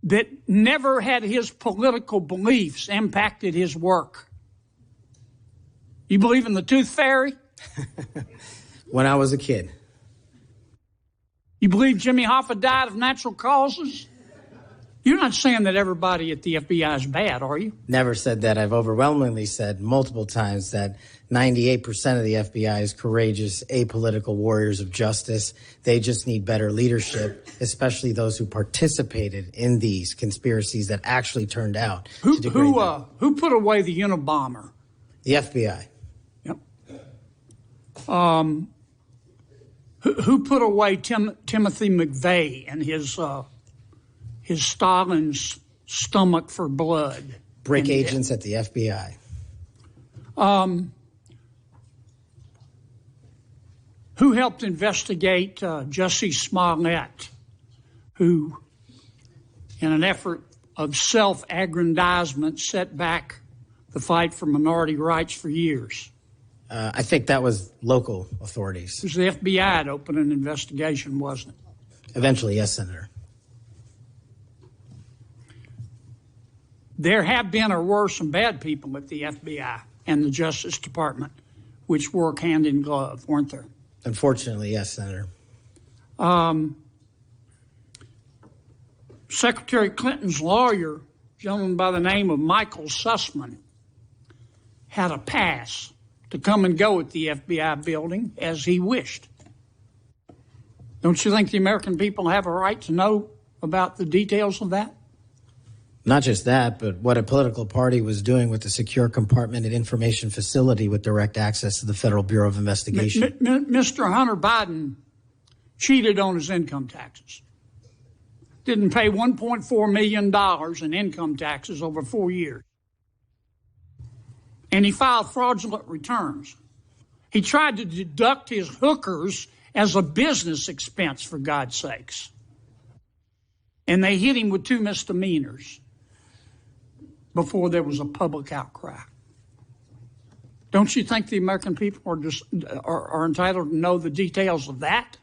that never had his political beliefs impacted his work? You believe in the tooth fairy? When I was a kid. You believe Jimmy Hoffa died of natural causes? You're not saying that everybody at the FBI is bad, are you? Never said that. I've overwhelmingly said multiple times that 98% of the FBI is courageous, apolitical warriors of justice. They just need better leadership, especially those who participated in these conspiracies that actually turned out to degrade them. Who put away the Unabomber? The FBI. Yep. Who put away Timothy McVeigh and his Stalin's stomach for blood? Brick agents at the FBI. Who helped investigate Jussie Smollett, who, in an effort of self-aggrandizement, set back the fight for minority rights for years? I think that was local authorities. It was the FBI that opened an investigation, wasn't it? Eventually, yes, Senator. There have been or were some bad people at the FBI and the Justice Department, which work hand in glove, weren't there? Unfortunately, yes, Senator. Secretary Clinton's lawyer, a gentleman by the name of Michael Sussman, had a pass to come and go at the FBI building as he wished. Don't you think the American people have a right to know about the details of that? Not just that, but what a political party was doing with the secure compartmented information facility with direct access to the Federal Bureau of Investigation. Mr. Hunter Biden cheated on his income taxes. Didn't pay $1.4 million in income taxes over 4 years. And he filed fraudulent returns. He tried to deduct his hookers as a business expense, for God's sakes. And they hit him with 2 misdemeanors before there was a public outcry. Don't you think the American people are entitled to know the details of that?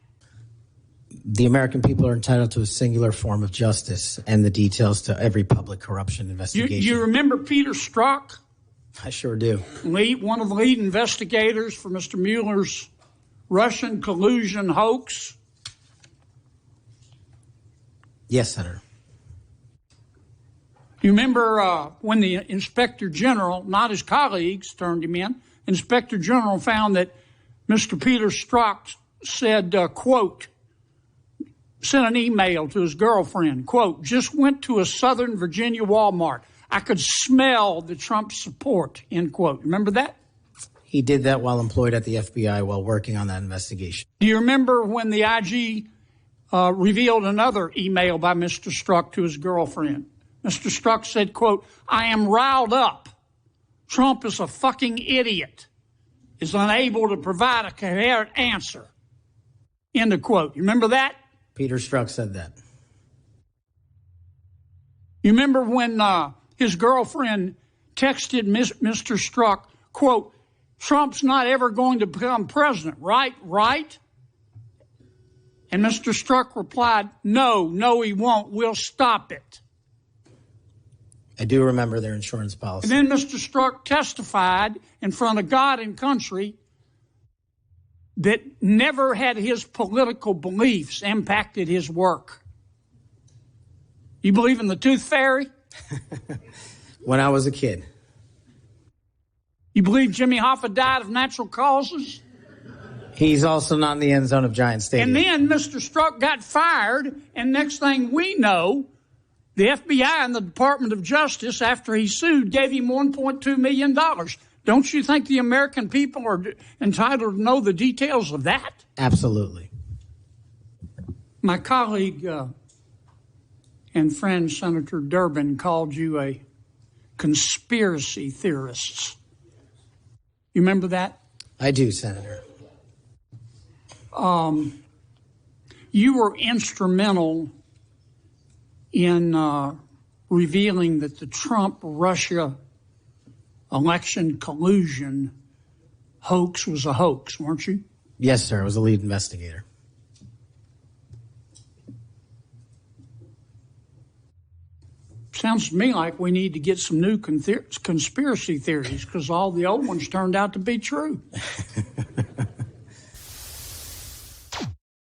The American people are entitled to a singular form of justice and the details to every public corruption investigation. You remember Peter Strzok? I sure do. One of the lead investigators for Mr. Mueller's Russian collusion hoax? Yes, Senator. You remember when the Inspector General, not his colleagues, turned him in, Inspector General found that Mr. Peter Strzok said, quote, sent an email to his girlfriend, quote, just went to a Southern Virginia Walmart. I could smell the Trump support, end quote. Remember that? He did that while employed at the FBI while working on that investigation. Do you remember when the IG revealed another email by Mr. Strzok to his girlfriend? Mr. Strzok said, quote, I am riled up. Trump is a fucking idiot, is unable to provide a coherent answer, end of quote. You remember that? Peter Strzok said that. You remember when his girlfriend texted Mr. Strzok, quote, Trump's not ever going to become president, right? Right? And Mr. Strzok replied, no, he won't. We'll stop it. I do remember their insurance policy. And then Mr. Strzok testified in front of God and country that never had his political beliefs impacted his work. You believe in the tooth fairy? When I was a kid. You believe Jimmy Hoffa died of natural causes? He's also not in the end zone of Giant Stadium. And then Mr. Strzok got fired, and next thing we know, the FBI and the Department of Justice, after he sued, gave him $1.2 million. Don't you think the American people are entitled to know the details of that? Absolutely. My colleague and friend, Senator Durbin, called you a conspiracy theorist. You remember that? I do, Senator. You were instrumental in revealing that the Trump-Russia election collusion hoax was a hoax, weren't you? Yes, sir. I was the lead investigator. Sounds to me like we need to get some new conspiracy theories because all the old ones turned out to be true.